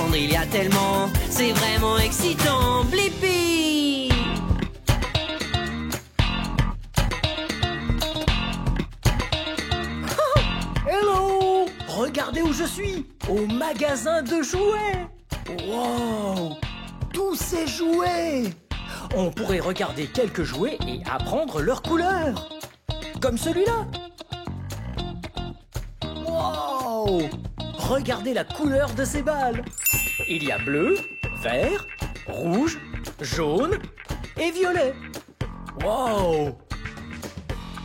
apprendre, il y a tellement. C'est vraiment excitant. Blippi! Hello! Regardez où je suis! Au magasin de jouets! Wow! Tous ces jouets! On pourrait regarder quelques jouets et apprendre leurs couleurs. Comme celui-là. Wow! Regardez la couleur de ces balles. Il y a bleu, vert, rouge, jaune et violet. Wow!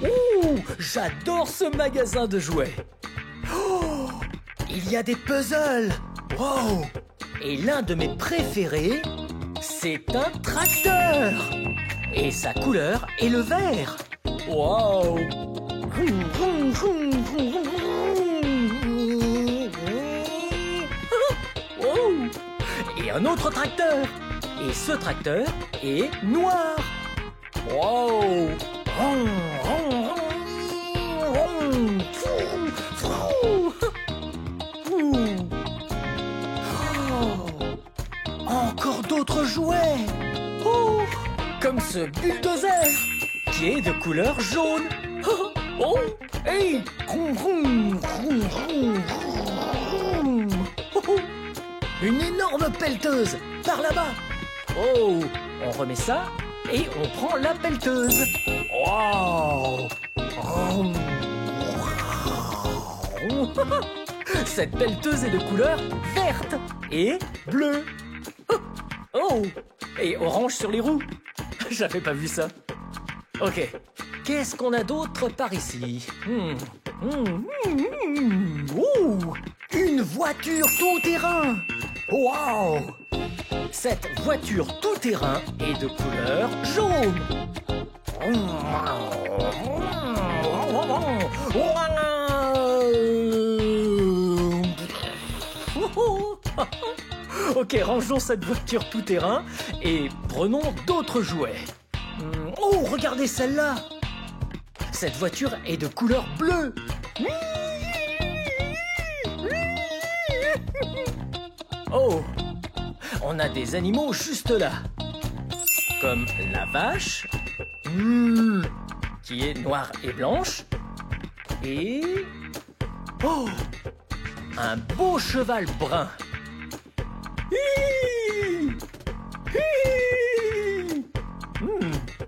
Ouh, j'adore ce magasin de jouets. Oh, il y a des puzzles. Wow! Et l'un de mes préférés, c'est un tracteur. Et sa couleur est le vert. Wow! Wow! Et un autre tracteur. Et ce tracteur est noir. Wow! Encore d'autres jouets. Oh, comme ce bulldozer qui est de couleur jaune. Oh, hey. Une énorme pelleteuse par là-bas. Oh, on remet ça et on prend la pelleteuse. Wow. Cette pelleteuse est de couleur verte et bleue. Oh, et orange sur les roues. J'avais pas vu ça. Ok, qu'est-ce qu'on a d'autre par ici? Une voiture tout-terrain. Wow! Cette voiture tout-terrain est de couleur jaune. Ok, rangeons cette voiture tout-terrain et prenons d'autres jouets. Oh, regardez celle-là. Cette voiture est de couleur bleue. Oh, on a des animaux juste là. Comme la vache, qui est noire et blanche. Et... oh, un beau cheval brun.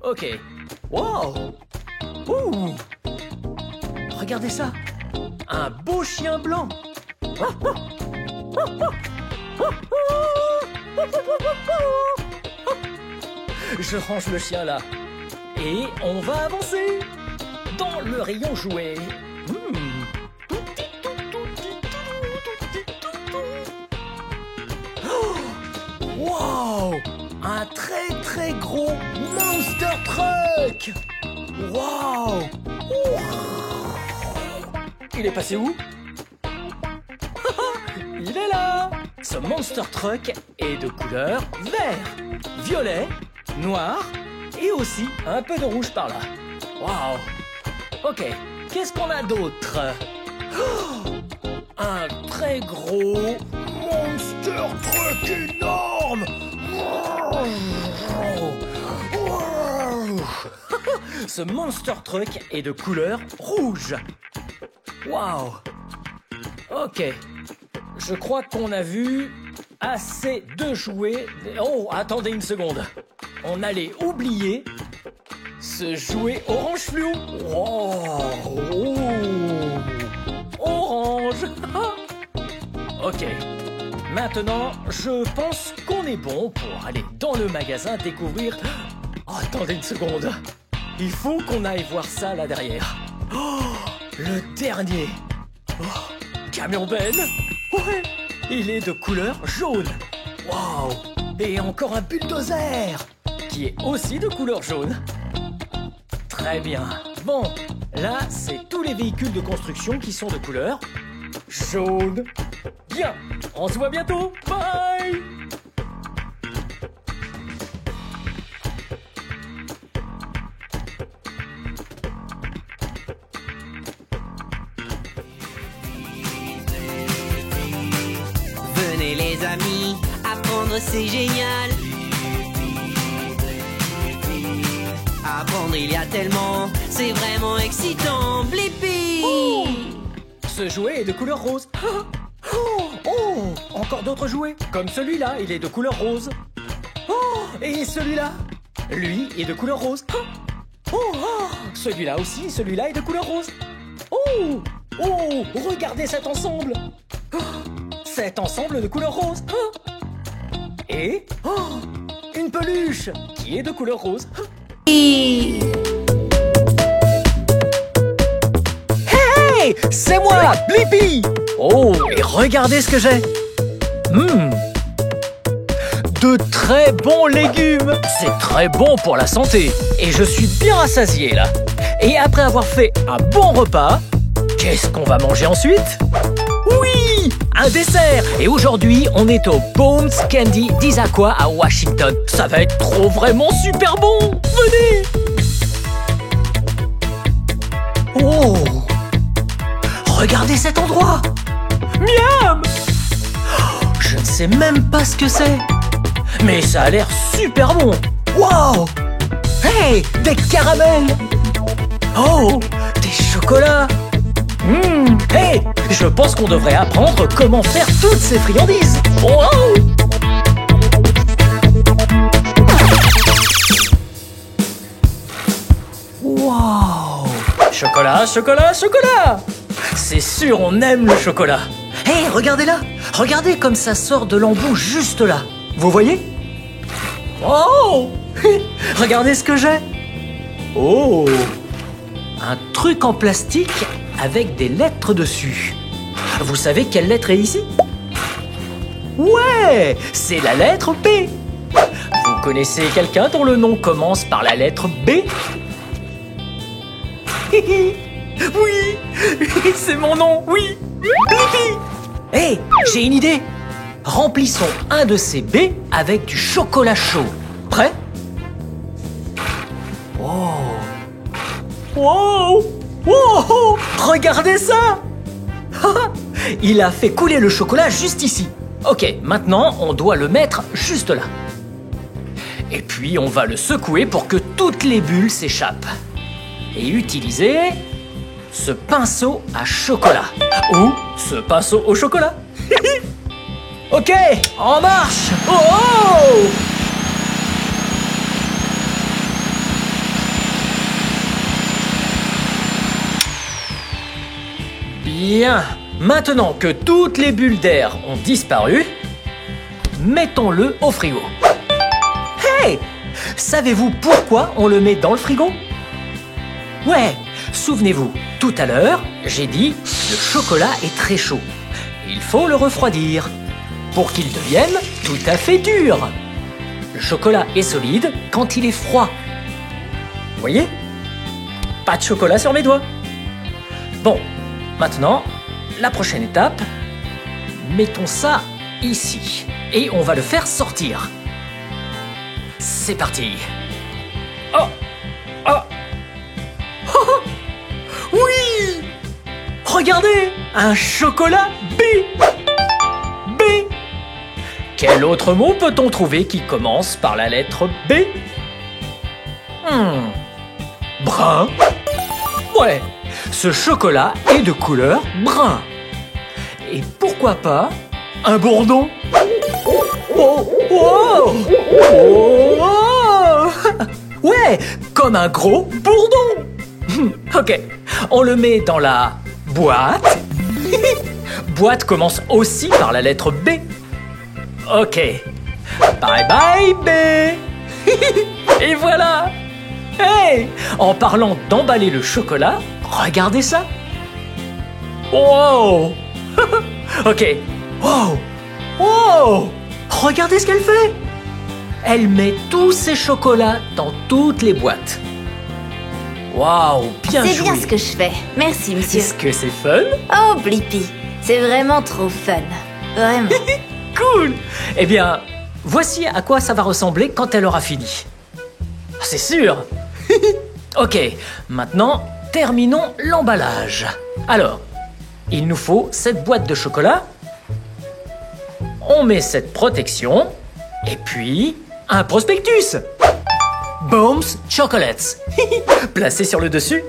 Ok. Wow. Ouh. Regardez ça. Un beau chien blanc. Je range le chien là. Et on va avancer dans le rayon jouet. Wow! Un très très gros Monster Truck! Wow! Il est passé où? Il est là! Ce Monster Truck est de couleur vert, violet, noir et aussi un peu de rouge par là. Wow! Ok, qu'est-ce qu'on a d'autre? Un très gros Monster Truck énorme! Ce Monster Truck est de couleur rouge. Wow. Ok. Je crois qu'on a vu assez de jouets. Oh, attendez une seconde. On allait oublier ce jouet orange fluo. Wow. Orange. Ok. Maintenant, je pense qu'on est bon pour aller dans le magasin découvrir... Oh, attendez une seconde. Il faut qu'on aille voir ça là derrière. Oh, le dernier. Oh, camion Ben. Ouais, il est de couleur jaune. Waouh. Et encore un bulldozer qui est aussi de couleur jaune. Très bien. Bon, là, c'est tous les véhicules de construction qui sont de couleur jaune. Bien, on se voit bientôt. Bye. et les amis. Apprendre c'est génial. Apprendre il y a tellement, c'est vraiment excitant. Blippi. Oh, ce jouet est de couleur rose. Oh, encore d'autres jouets, comme celui-là, il est de couleur rose. Oh, et celui-là, lui est de couleur rose. Celui-là aussi, celui-là est de couleur rose. Oh, regardez cet ensemble. Cet ensemble de couleur rose. Et une peluche qui est de couleur rose. Hey, c'est moi, Blippi. Oh, et regardez ce que j'ai. De très bons légumes. C'est très bon pour la santé. Et je suis bien rassasié là. Et après avoir fait un bon repas, qu'est-ce qu'on va manger ensuite? Oui, un dessert. Et aujourd'hui, on est au Bones Candy d'Issaquah à Washington. Ça va être trop vraiment super bon. Venez. Oh, regardez cet endroit. Miam. Je ne sais même pas ce que c'est. Mais ça a l'air super bon. Wow. Hey, des caramels. Oh, des chocolats. Hey, je pense qu'on devrait apprendre comment faire toutes ces friandises. Wow. Wow. Chocolat, chocolat, chocolat. C'est sûr, on aime le chocolat. Hey, regardez là. Regardez comme ça sort de l'embout juste là. Vous voyez? Oh. Regardez ce que j'ai. Oh, un truc en plastique avec des lettres dessus. Vous savez quelle lettre est ici? Ouais, c'est la lettre B. Vous connaissez quelqu'un dont le nom commence par la lettre B? Oui, c'est mon nom, oui. Blippi. Hey, j'ai une idée. Remplissons un de ces B avec du chocolat chaud. Prêt? Wow! Wow! Regardez ça! Il a fait couler le chocolat juste ici. Ok, maintenant on doit le mettre juste là. Et puis on va le secouer pour que toutes les bulles s'échappent. Et utiliser ce pinceau à chocolat. Ou ce pinceau au chocolat. Ok, en marche! Oh! Bien, maintenant que toutes les bulles d'air ont disparu, mettons-le au frigo. Hey! Savez-vous pourquoi on le met dans le frigo? Ouais, souvenez-vous, tout à l'heure, j'ai dit le chocolat est très chaud. Il faut le refroidir pour qu'il devienne tout à fait dur. Le chocolat est solide quand il est froid. Voyez? Pas de chocolat sur mes doigts. Bon, maintenant, la prochaine étape, mettons ça ici et on va le faire sortir. C'est parti. Oh! Oh! Oh! Oui! Regardez! Un chocolat B! B! Quel autre mot peut-on trouver qui commence par la lettre B? Brun? Ouais, ce chocolat est de couleur brun. Et pourquoi pas un bourdon? Oh, oh, oh, ouais, comme un gros bourdon. Ok, on le met dans la boîte. Boîte commence aussi par la lettre B. Ok, bye bye B. Et voilà. Hey, en parlant d'emballer le chocolat, regardez ça. Wow. Ok, wow. Wow. Regardez ce qu'elle fait. Elle met tous ses chocolats dans toutes les boîtes. Waouh, bien joué. C'est bien ce que je fais. Merci, monsieur. Est-ce que c'est fun? Oh, Blippi, c'est vraiment trop fun. Vraiment. Cool. Eh bien, voici à quoi ça va ressembler quand elle aura fini. C'est sûr. Ok, maintenant, terminons l'emballage. Alors, il nous faut cette boîte de chocolat. on met cette protection et puis un prospectus. Bombs Chocolates. Placé sur le dessus.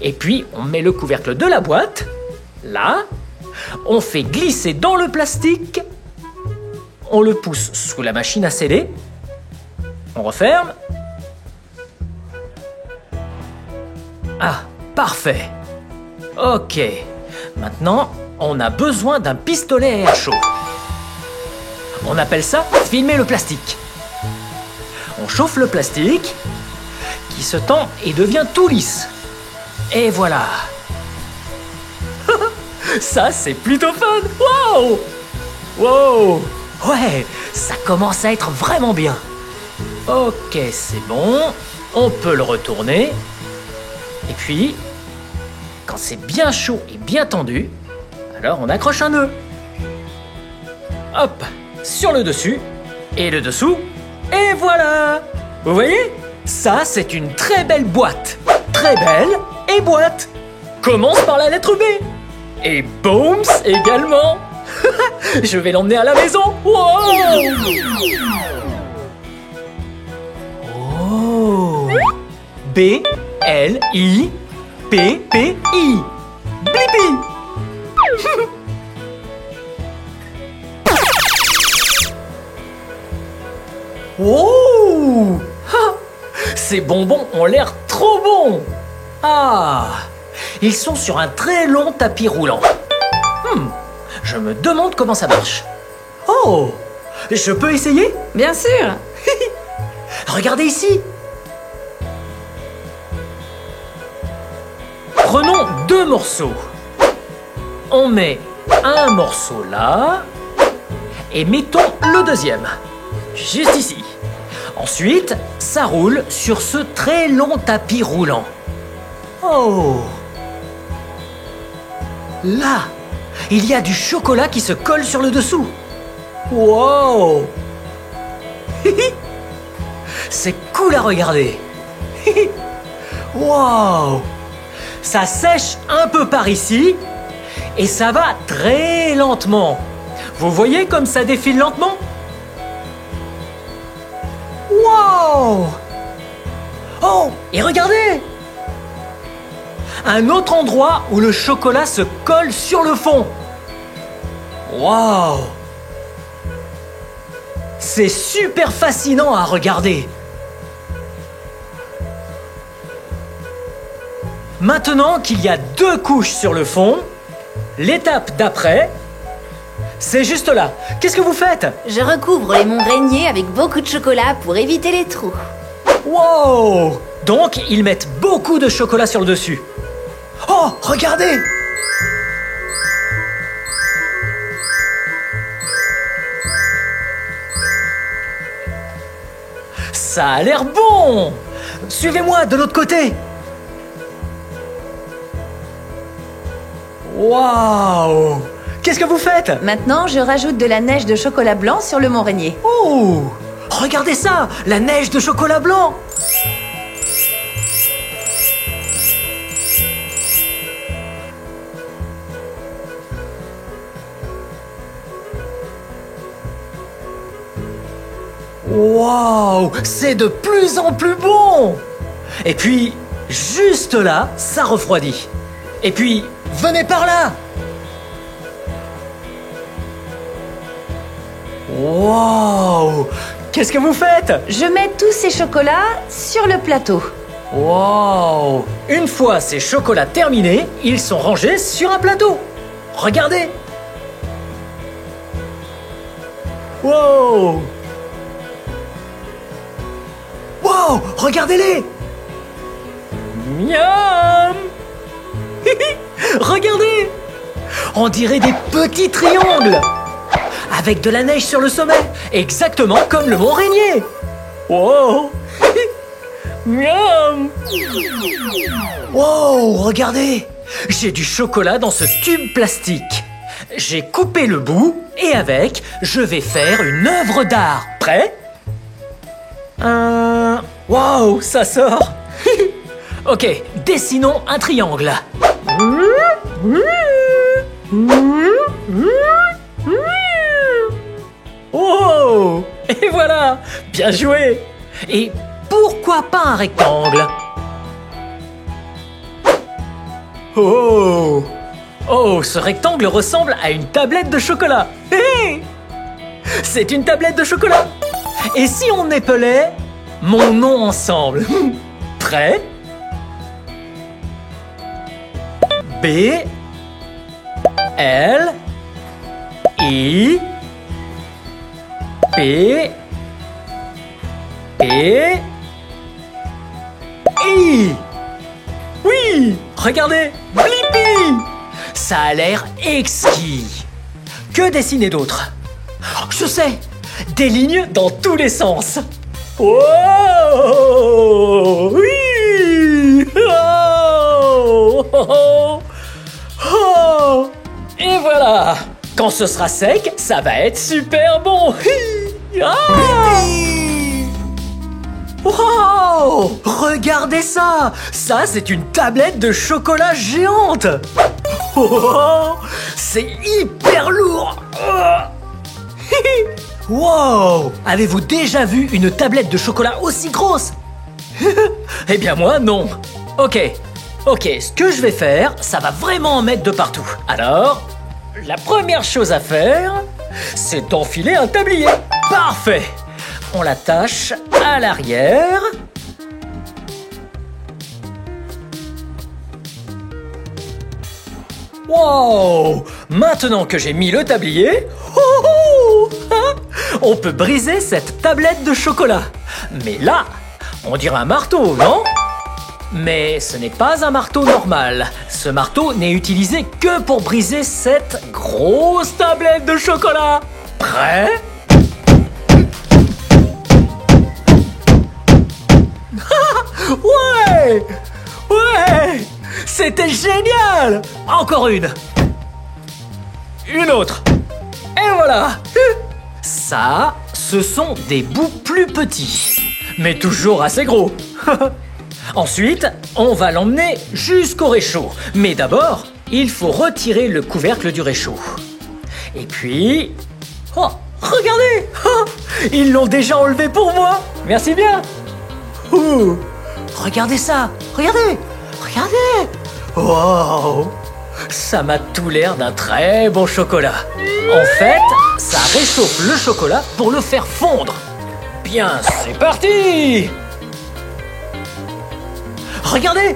Et puis, on met le couvercle de la boîte. Là. On fait glisser dans le plastique. On le pousse sous la machine à sceller. On referme. Ah, parfait. Ok. Maintenant, on a besoin d'un pistolet à air chaud. On appelle ça filmer le plastique. On chauffe le plastique, qui se tend et devient tout lisse. Et voilà. Ça, c'est plutôt fun. Wow! Wow! Ouais, ça commence à être vraiment bien. Ok, c'est bon. On peut le retourner. Et puis, quand c'est bien chaud et bien tendu, alors on accroche un nœud. Hop, sur le dessus et le dessous. Et voilà! Vous voyez? Ça, c'est une très belle boîte. Très belle et boîte. Commence par la lettre B. Et Bombs également. Je vais l'emmener à la maison. Wow! Oh! B-L-I-P-P-I. Blippi! Oh! Ces bonbons ont l'air trop bons! Ah! Ils sont sur un très long tapis roulant. Je me demande comment ça marche. Oh! Je peux essayer? Bien sûr. Regardez ici! Prenons 2 morceaux. On met un morceau là et mettons le deuxième. Juste ici. Ensuite, ça roule sur ce très long tapis roulant. Oh! Là, il y a du chocolat qui se colle sur le dessous. Wow! C'est cool à regarder. Wow! Ça sèche un peu par ici et ça va très lentement. Vous voyez comme ça défile lentement? Wow! Oh, et regardez! Un autre endroit où le chocolat se colle sur le fond. Wow! C'est super fascinant à regarder. Maintenant qu'il y a 2 couches sur le fond, l'étape d'après, c'est juste là. Qu'est-ce que vous faites? Je recouvre les monts Rainier avec beaucoup de chocolat pour éviter les trous. Wow! Donc, ils mettent beaucoup de chocolat sur le dessus. Oh, regardez! Ça a l'air bon! Suivez-moi de l'autre côté. Waouh! Qu'est-ce que vous faites? Maintenant, je rajoute de la neige de chocolat blanc sur le mont Rainier. Oh! Regardez ça! La neige de chocolat blanc! Waouh! C'est de plus en plus bon! Et puis, juste là, ça refroidit. Et puis, venez par là! Waouh! Qu'est-ce que vous faites? Je mets tous ces chocolats sur le plateau. Waouh! Une fois ces chocolats terminés, ils sont rangés sur un plateau. Regardez! Wow! Wow! Regardez-les! Miam! Regardez! On dirait des petits triangles! Avec de la neige sur le sommet, exactement comme le mont Rainier. Wow! Miam! Wow! Regardez! J'ai du chocolat dans ce tube plastique. J'ai coupé le bout et avec, je vais faire une œuvre d'art. Prêt? Wow! Ça sort! Ok, dessinons un triangle. Oh! Et voilà! Bien joué! Et pourquoi pas un rectangle? Oh! Oh, ce rectangle ressemble à une tablette de chocolat! Hé! C'est une tablette de chocolat! Et si on épelait mon nom ensemble? Prêt? B L I P P I. Oui, regardez, Blippi. Ça a l'air exquis. Que dessiner d'autre? Je sais, des lignes dans tous les sens. Oh, oui. Oh, oh, oh. Et voilà. Quand ce sera sec, ça va être super bon. Ah. Wow! Regardez ça! Ça, c'est une tablette de chocolat géante! Oh, c'est hyper lourd! Wow! Avez-vous déjà vu une tablette de chocolat aussi grosse? Eh bien moi, non. Ok, ce que je vais faire, ça va vraiment en mettre de partout. Alors, la première chose à faire, c'est d'enfiler un tablier. Parfait! On l'attache à l'arrière. Wow! Maintenant que j'ai mis le tablier, on peut briser cette tablette de chocolat. Mais là, on dirait un marteau, non? Mais ce n'est pas un marteau normal. Ce marteau n'est utilisé que pour briser cette grosse tablette de chocolat. Prêt? Ouais! C'était génial! Encore une! Une autre! Et voilà! Ça, ce sont des bouts plus petits, mais toujours assez gros. Ensuite, on va l'emmener jusqu'au réchaud. Mais d'abord, il faut retirer le couvercle du réchaud. Et puis... Oh, regardez! Ils l'ont déjà enlevé pour moi! Merci bien! Regardez ça! Regardez! Wow! Ça m'a tout l'air d'un très bon chocolat. En fait, ça réchauffe le chocolat pour le faire fondre. Bien, c'est parti! Regardez!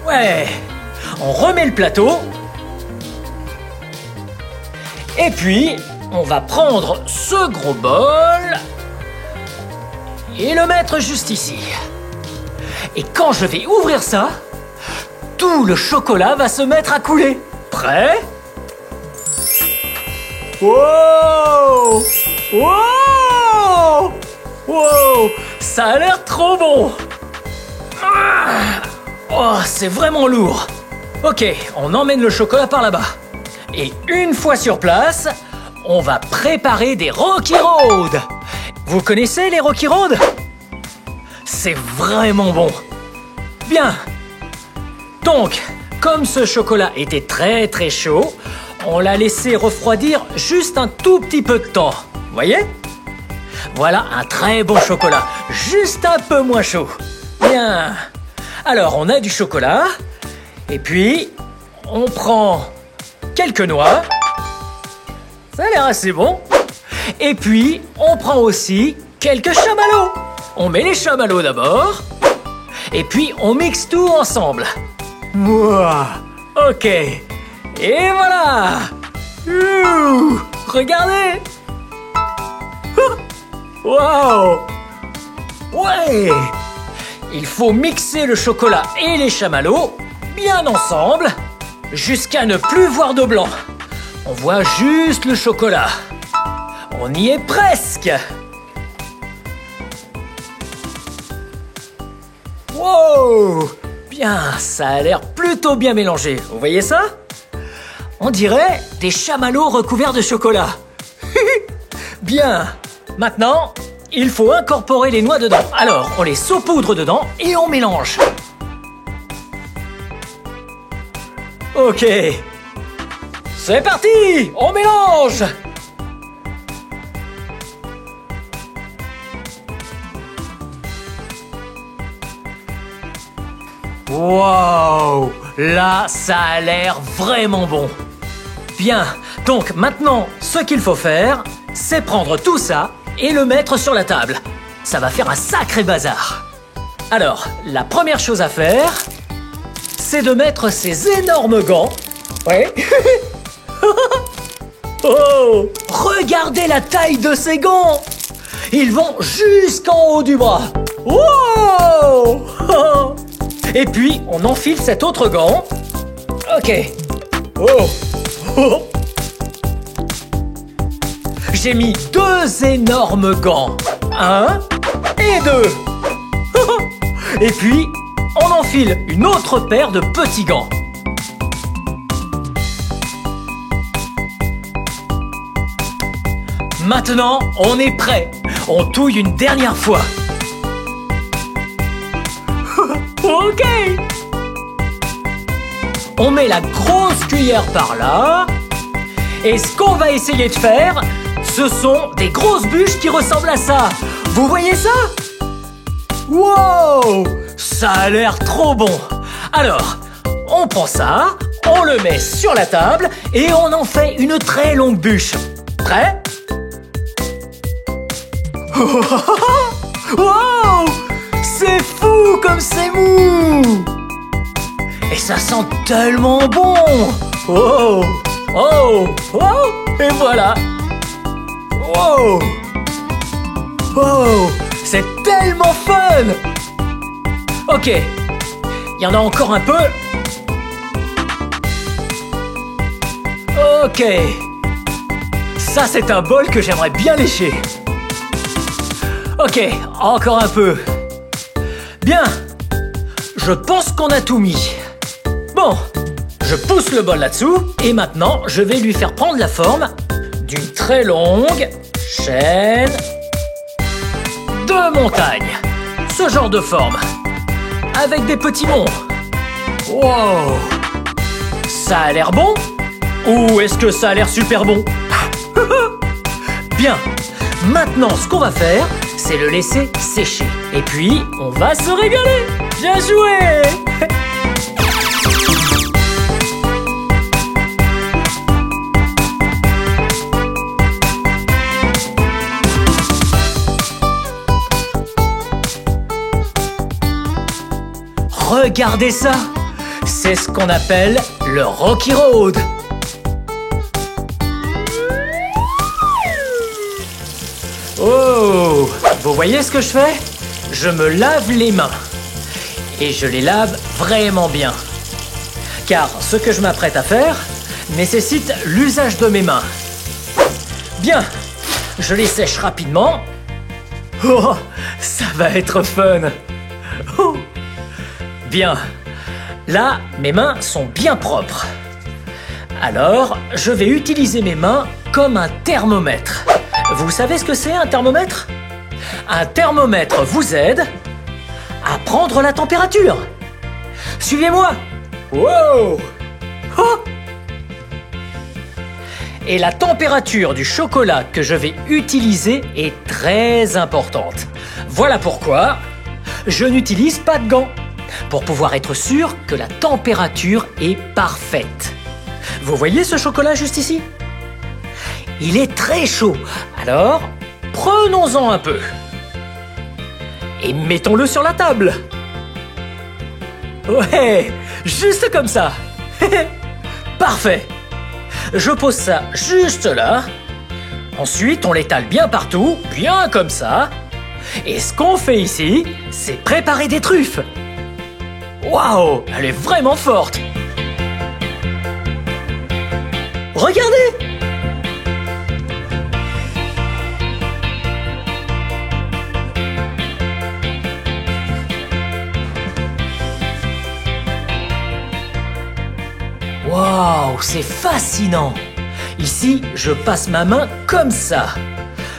Ouais! On remet le plateau. Et puis, on va prendre ce gros bol et le mettre juste ici. Et quand je vais ouvrir ça, tout le chocolat va se mettre à couler. Prêt? Wow! Wow! Wow! Ça a l'air trop bon! Oh, c'est vraiment lourd. Ok, on emmène le chocolat par là-bas. Et une fois sur place, on va préparer des Rocky Road. Vous connaissez les Rocky Road? C'est vraiment bon. Bien. Donc, comme ce chocolat était très très chaud, on l'a laissé refroidir juste un tout petit peu de temps. Voyez? Voilà un très bon chocolat, juste un peu moins chaud. Bien. Alors, on a du chocolat. Et puis, on prend quelques noix. Ça a l'air assez bon. Et puis, on prend aussi quelques chamallows. On met les chamallows d'abord. Et puis, on mixe tout ensemble. Mouah. Ok. Et voilà. Regardez. Wow. Ouais. Il faut mixer le chocolat et les chamallows bien ensemble jusqu'à ne plus voir de blanc. On voit juste le chocolat. On y est presque. Wow! Bien, ça a l'air plutôt bien mélangé. Vous voyez ça? On dirait des chamallows recouverts de chocolat. Bien. Maintenant, il faut incorporer les noix dedans. Alors, on les saupoudre dedans et on mélange. Ok. C'est parti! On mélange! Wow! Là, ça a l'air vraiment bon. Bien, donc maintenant, ce qu'il faut faire, c'est prendre tout ça et le mettre sur la table. Ça va faire un sacré bazar. Alors, la première chose à faire, c'est de mettre ces énormes gants. Ouais. Oh! Regardez la taille de ces gants! Ils vont jusqu'en haut du bras. Wow! Et puis, on enfile cet autre gant. Ok. Oh! Oh! J'ai mis 2 énormes gants. 1 et 2. Et puis, on enfile une autre paire de petits gants. Maintenant, on est prêt. On touille une dernière fois. Ok. On met la grosse cuillère par là. Et ce qu'on va essayer de faire, ce sont des grosses bûches qui ressemblent à ça. Vous voyez ça? Wow! Ça a l'air trop bon. Alors, on prend ça, on le met sur la table et on en fait une très longue bûche. Prêt? Wow! C'est fou comme c'est mou! Et ça sent tellement bon! Oh! Oh! Oh! Et voilà! Wow! Wow! C'est tellement fun! Ok, il y en a encore un peu. Ok. Ça, c'est un bol que j'aimerais bien lécher. Ok, encore un peu. Bien. Je pense qu'on a tout mis. Bon, je pousse le bol là-dessous et maintenant, je vais lui faire prendre la forme d'une très longue chaîne de montagne. Ce genre de forme. Avec des petits monts. Wow! Ça a l'air bon? Ou est-ce que ça a l'air super bon? Bien. Maintenant, ce qu'on va faire, c'est le laisser sécher. Et puis, on va se régaler. Bien joué! Regardez ça! C'est ce qu'on appelle le Rocky Road. Oh! Vous voyez ce que je fais? Je me lave les mains. Et je les lave vraiment bien. Car ce que je m'apprête à faire nécessite l'usage de mes mains. Bien, je les sèche rapidement. Oh, ça va être fun. Oh. Bien, là, mes mains sont bien propres. Alors, je vais utiliser mes mains comme un thermomètre. Vous savez ce que c'est un thermomètre? Un thermomètre vous aide à prendre la température. Suivez-moi. Wow! Oh! Et la température du chocolat que je vais utiliser est très importante. Voilà pourquoi je n'utilise pas de gants, pour pouvoir être sûr que la température est parfaite. Vous voyez ce chocolat juste ici? Il est très chaud, alors prenons-en un peu. Et mettons-le sur la table. Ouais, juste comme ça. Parfait. Je pose ça juste là. Ensuite, on l'étale bien partout, bien comme ça. Et ce qu'on fait ici, c'est préparer des truffes. Waouh, elle est vraiment forte. Regardez! Waouh, c'est fascinant! Ici, je passe ma main comme ça,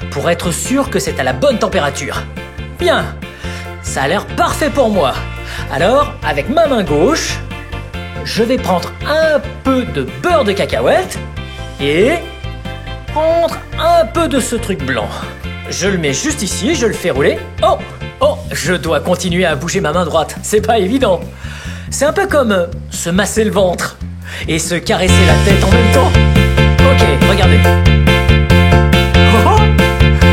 pour être sûr que c'est à la bonne température. Bien, ça a l'air parfait pour moi. Alors, avec ma main gauche, je vais prendre un peu de beurre de cacahuète Et prendre un peu de ce truc blanc. Je le mets juste ici, je le fais rouler. Oh, oh, je dois continuer à bouger ma main droite. C'est pas évident. C'est un peu comme se masser le ventre et se caresser la tête en même temps. Ok, regardez. Oh,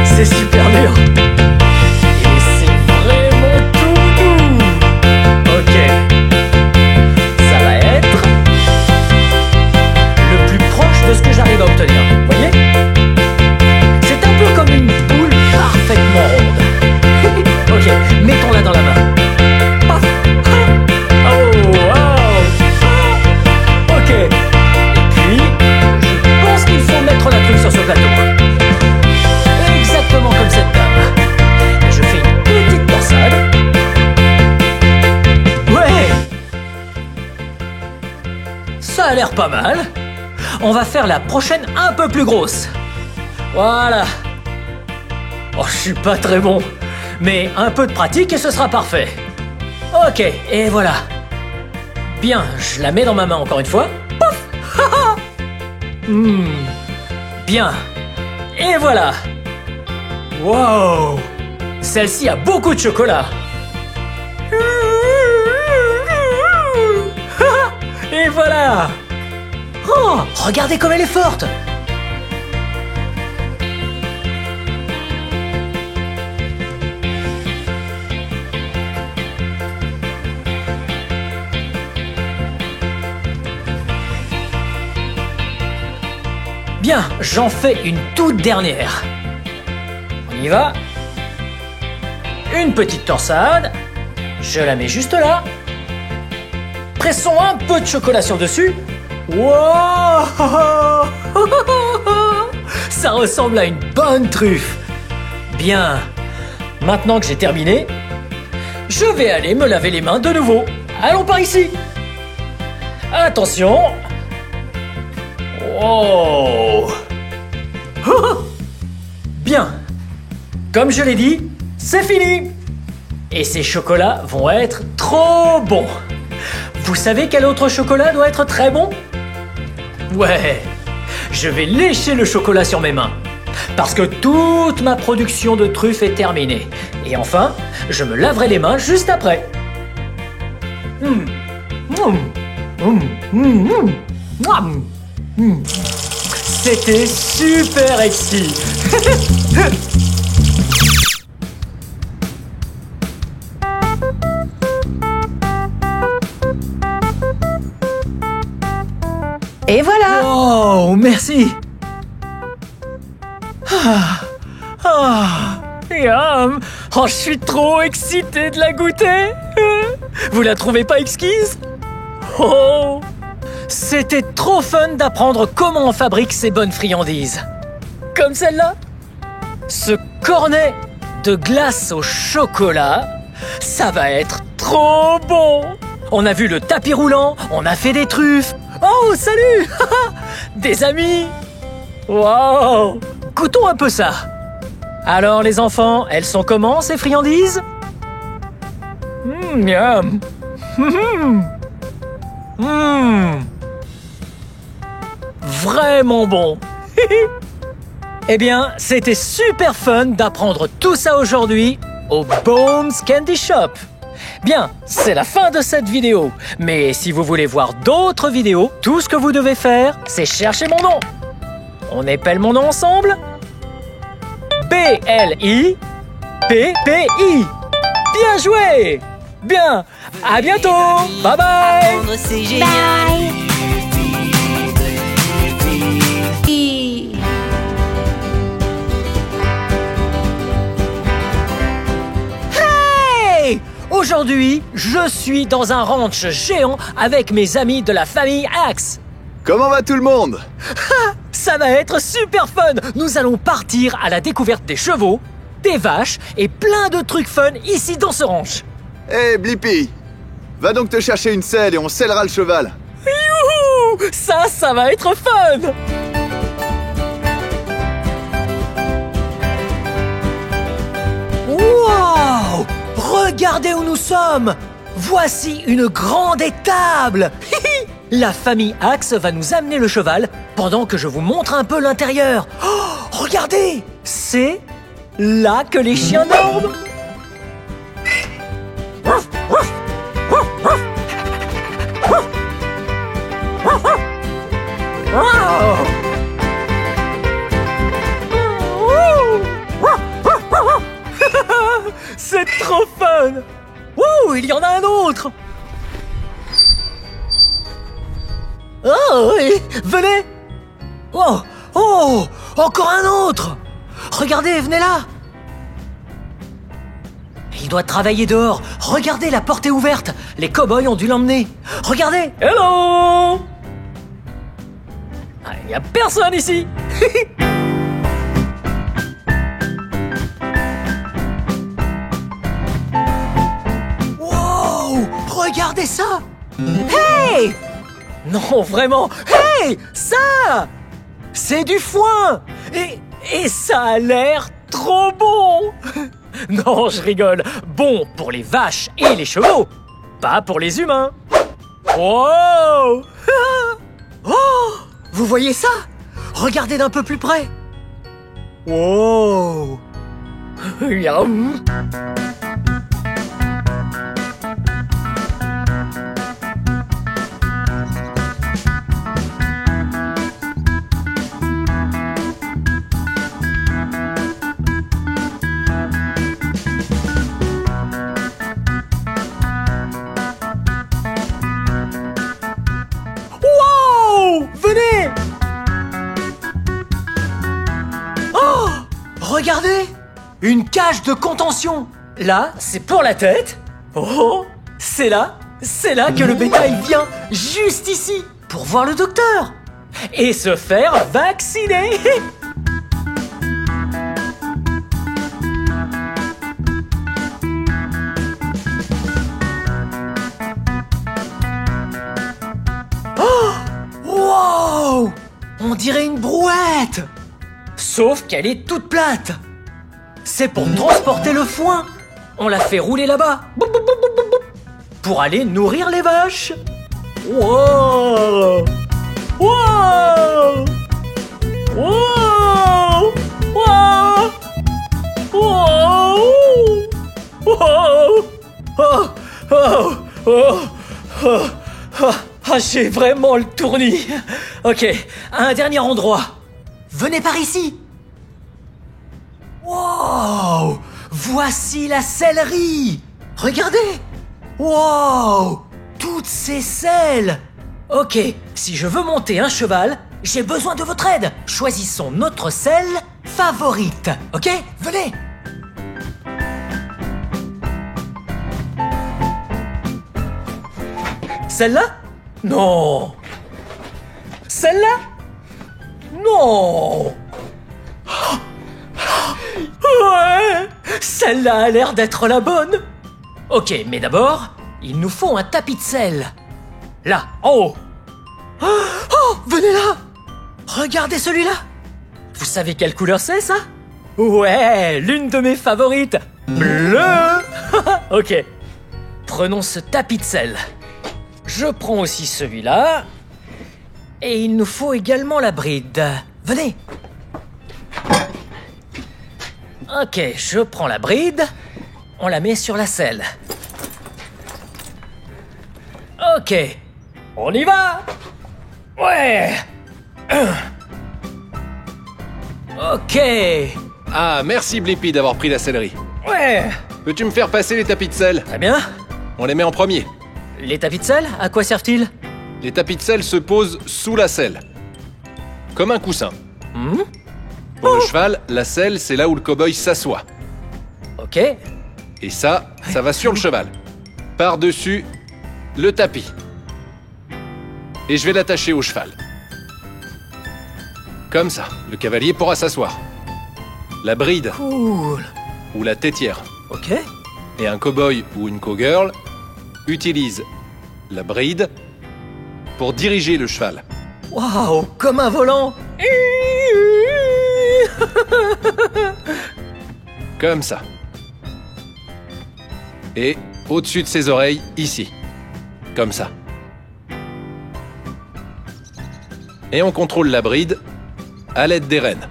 c'est super dur. Et c'est vraiment tout doux. Ok. Ça va être le plus proche de ce que j'arrive à obtenir. Voyez? C'est un peu comme une boule parfaitement ronde. Ok, mettons-la dans la main. Paf. Oh, wow. Ok. Et puis, je pense qu'il faut mettre la truc sur ce plateau. Exactement comme cette dame. Et je fais une petite torsade. Ouais. Ça a l'air pas mal. On va faire la prochaine un peu plus grosse. Voilà. Oh, je suis pas très bon. Mais un peu de pratique et ce sera parfait. Ok, et voilà. Bien, je la mets dans ma main encore une fois. Pouf. Bien. Et voilà. Wow. Celle-ci a beaucoup de chocolat. Et voilà. Oh, regardez comme elle est forte. Bien, j'en fais une toute dernière. On y va. Une petite torsade. Je la mets juste là. Pressons un peu de chocolat sur le dessus. Wow. Ça ressemble à une bonne truffe. Bien. Maintenant que j'ai terminé, je vais aller me laver les mains de nouveau. Allons par ici. Attention. Oh. Bien. Comme je l'ai dit, c'est fini. Et ces chocolats vont être trop bons. Vous savez quel autre chocolat doit être très bon? Ouais. Je vais lécher le chocolat sur mes mains. Parce que toute ma production de truffes est terminée. Et enfin, je me laverai les mains juste après. C'était super excitant. Et voilà. Oh, merci. Yum. Oh, je suis trop excité de la goûter. Vous la trouvez pas exquise? Oh, c'était trop fun d'apprendre comment on fabrique ces bonnes friandises. Comme celle-là. Ce cornet de glace au chocolat, ça va être trop bon. On a vu le tapis roulant, on a fait des truffes. Oh, salut. Des amis. Wow. Goûtons un peu ça. Alors les enfants, elles sont comment ces friandises? Miam. Vraiment bon. Eh bien, c'était super fun d'apprendre tout ça aujourd'hui au Bones Candy Shop. Bien, c'est la fin de cette vidéo. Mais si vous voulez voir d'autres vidéos, tout ce que vous devez faire, c'est chercher mon nom. On épelle mon nom ensemble? B-L-I-P-P-I. Bien joué! Bien, à bientôt! Bye bye! Apprendre, c'est génial. Hey! Aujourd'hui, je suis dans un ranch géant avec mes amis de la famille Axe. Comment va tout le monde? Ça va être super fun! Nous allons partir à la découverte des chevaux, des vaches et plein de trucs fun ici dans ce ranch. Hé, Blippi, va donc te chercher une selle et on scellera le cheval. Youhou! Ça va être fun! Wow! Regardez où nous sommes! Voici une grande étable! La famille Axe va nous amener le cheval pendant que je vous montre un peu l'intérieur. Oh, regardez, c'est là que les chiens dorment. C'est trop fun! Ouh, il y en a un autre! Oh, oui, venez! Oh, oh, encore un autre! Regardez, venez là! Il doit travailler dehors. Regardez, la porte est ouverte. Les cow-boys ont dû l'emmener. Regardez! Hello! Ah, il n'y a personne ici! Regardez ça! Hey! Non, vraiment! Hey! Ça! C'est du foin! Et ça a l'air trop bon! Non, je rigole. Bon pour les vaches et les chevaux, pas pour les humains. Wow! Oh! Vous voyez ça? Regardez d'un peu plus près. Wow! Yum! Venez! Oh! Regardez! Une cage de contention! Là, c'est pour la tête. Oh! C'est là que le bétail vient, juste ici, pour voir le docteur et se faire vacciner. Wow! On dirait une brouette! Sauf qu'elle est toute plate. C'est pour transporter le foin. On la fait rouler là-bas. Pour aller nourrir les vaches. Wow! Wow! Wow! Wow! Wow! Wow! Oh! Oh! Oh! Oh! Oh! Ah, j'ai vraiment le tournis. Ok, un dernier endroit. Venez par ici. Wow! Voici la sellerie. Regardez. Wow! Toutes ces selles. Ok, si je veux monter un cheval, j'ai besoin de votre aide. Choisissons notre selle favorite. Ok? Venez. Celle-là? Non. Celle-là? Non. Ouais. Celle-là a l'air d'être la bonne. Ok, mais d'abord, il nous faut un tapis de selle. Là, en haut. Oh, venez là. Regardez celui-là. Vous savez quelle couleur c'est, ça? Ouais, l'une de mes favorites. Bleu. Ok. Prenons ce tapis de selle. Je prends aussi celui-là. Et il nous faut également la bride. Venez. Ok, je prends la bride. On la met sur la selle. Ok. On y va. Ouais. Ok. Ah, merci Blippi d'avoir pris la sellerie. Ouais. Peux-tu me faire passer les tapis de selle? Très bien. On les met en premier. Les tapis de selle, à quoi servent-ils? Les tapis de selle se posent sous la selle, comme un coussin. Pour le cheval, la selle, c'est là où le cow-boy s'assoit. Ok. Et ça va sur le cheval. Par-dessus le tapis. Et je vais l'attacher au cheval. Comme ça, le cavalier pourra s'asseoir. La bride, Cool. ou la tétière, Ok. et un cow-boy ou une cow-girl utilise la bride pour diriger le cheval. Waouh, comme un volant. Comme ça. Et au-dessus de ses oreilles, ici. Comme ça. Et on contrôle la bride à l'aide des rênes.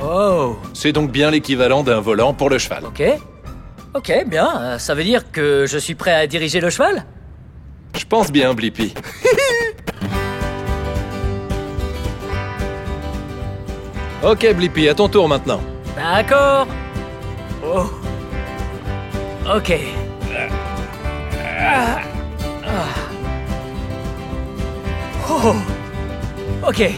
Oh, C'est donc bien l'équivalent d'un volant pour le cheval. ok. Ok, bien. Ça veut dire que je suis prêt à diriger le cheval? Je pense bien, Blippi. Ok, Blippi, à ton tour maintenant. D'accord. Oh. Ok. Oh. Ok.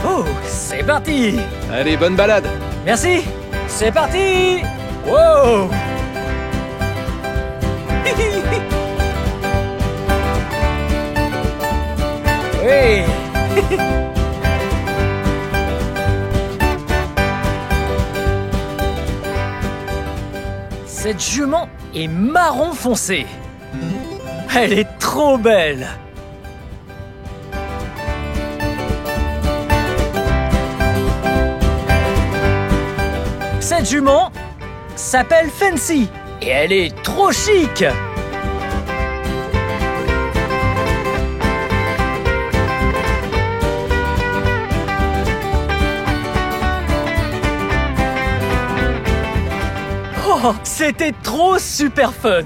Oh, c'est parti. Allez, bonne balade. Merci. C'est parti. Wow. Oui. Cette jument est marron foncé. Elle est trop belle. Cette jument s'appelle Fancy et elle est trop chic. Oh, c'était trop super fun.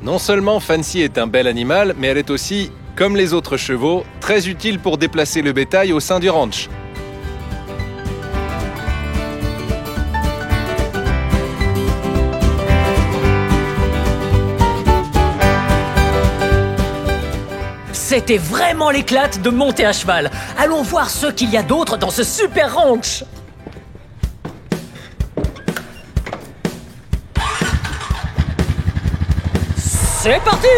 Non seulement Fancy est un bel animal, mais elle est aussi, comme les autres chevaux, très utile pour déplacer le bétail au sein du ranch. C'était vraiment l'éclate de monter à cheval. Allons voir ce qu'il y a d'autre dans ce super ranch. C'est parti!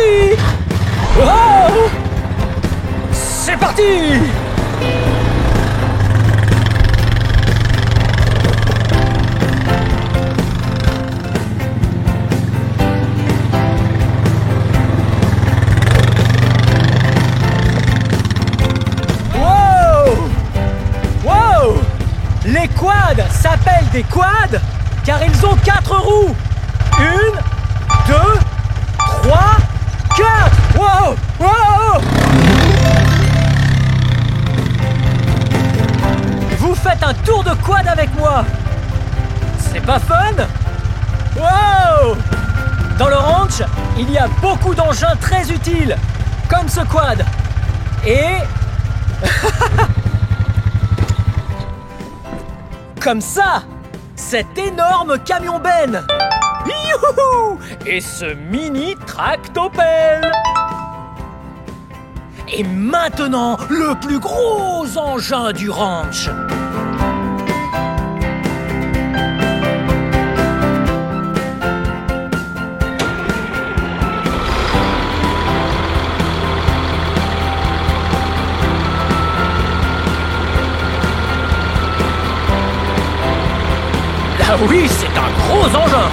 Oh! C'est parti! Wow! Wow! Les quads s'appellent des quads car ils ont 4 roues. 1, 2, 3, 4! Wow! Wow! Vous faites un tour de quad avec moi! C'est pas fun? Wow! Dans le ranch, il y a beaucoup d'engins très utiles, comme ce quad. Et... comme ça! Cet énorme camion Ben! Youhou! Et ce mini tractopelle! Et maintenant, le plus gros engin du ranch! Ah oui, c'est un gros engin!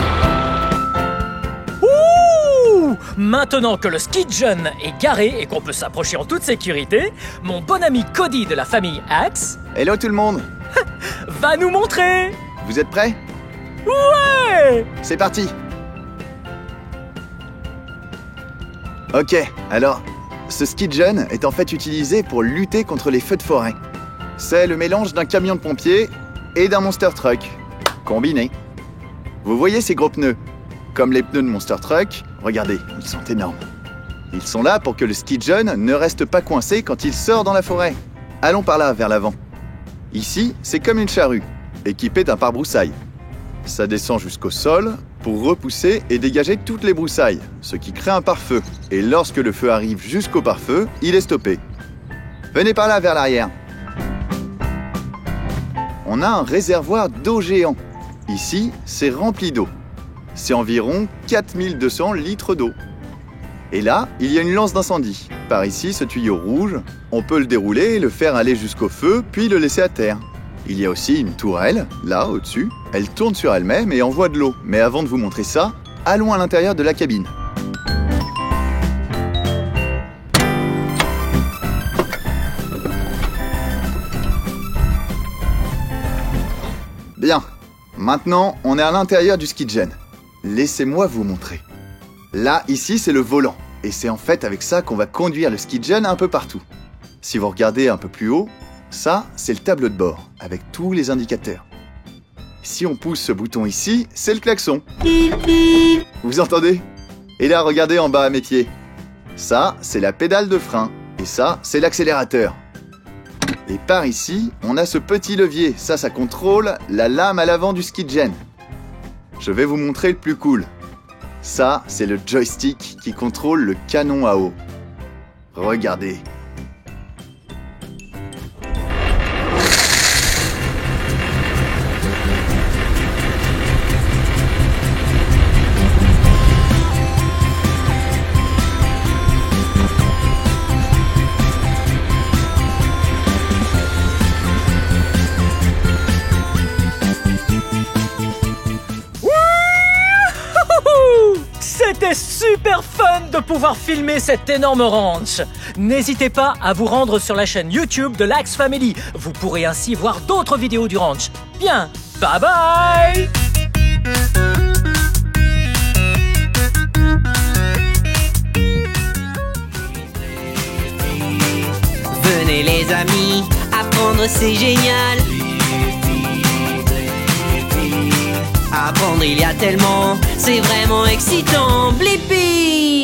Ouh! Maintenant que le ski John est garé et qu'on peut s'approcher en toute sécurité, mon bon ami Cody de la famille Axe Hello tout le monde. va nous montrer! Vous êtes prêts? Ouais! C'est parti. Ok, alors, ce ski gun est en fait utilisé pour lutter contre les feux de forêt. C'est le mélange d'un camion de pompiers et d'un monster truck, combiné. Vous voyez ces gros pneus? Comme les pneus de monster truck, regardez, ils sont énormes. Ils sont là pour que le ski gun ne reste pas coincé quand il sort dans la forêt. Allons par là, vers l'avant. Ici, c'est comme une charrue, équipée d'un pare-broussailles. Ça descend jusqu'au sol pour repousser et dégager toutes les broussailles, ce qui crée un pare-feu. Et lorsque le feu arrive jusqu'au pare-feu, il est stoppé. Venez par là, vers l'arrière. On a un réservoir d'eau géant. Ici, c'est rempli d'eau. C'est environ 4200 litres d'eau. Et là, il y a une lance d'incendie. Par ici, ce tuyau rouge, on peut le dérouler et le faire aller jusqu'au feu, puis le laisser à terre. Il y a aussi une tourelle, là, au-dessus. Elle tourne sur elle-même et envoie de l'eau. Mais avant de vous montrer ça, allons à l'intérieur de la cabine. Bien. Maintenant, on est à l'intérieur du ski gun. Laissez-moi vous montrer. Là, ici, c'est le volant. Et c'est en fait avec ça qu'on va conduire le ski gun un peu partout. Si vous regardez un peu plus haut, ça, c'est le tableau de bord, avec tous les indicateurs. Si on pousse ce bouton ici, c'est le klaxon. Vous entendez? Et là, regardez en bas à mes pieds. Ça, c'est la pédale de frein. Et ça, c'est l'accélérateur. Et par ici, on a ce petit levier. Ça contrôle la lame à l'avant du ski de gêne. Je vais vous montrer le plus cool. Ça, c'est le joystick qui contrôle le canon à eau. Regardez. C'était super fun de pouvoir filmer cet énorme ranch. N'hésitez pas à vous rendre sur la chaîne YouTube de l'Axe Family. Vous pourrez ainsi voir d'autres vidéos du ranch. Bien, bye bye! Venez les amis, apprendre c'est génial. Apprendre il y a tellement, c'est vraiment excitant. Blippi!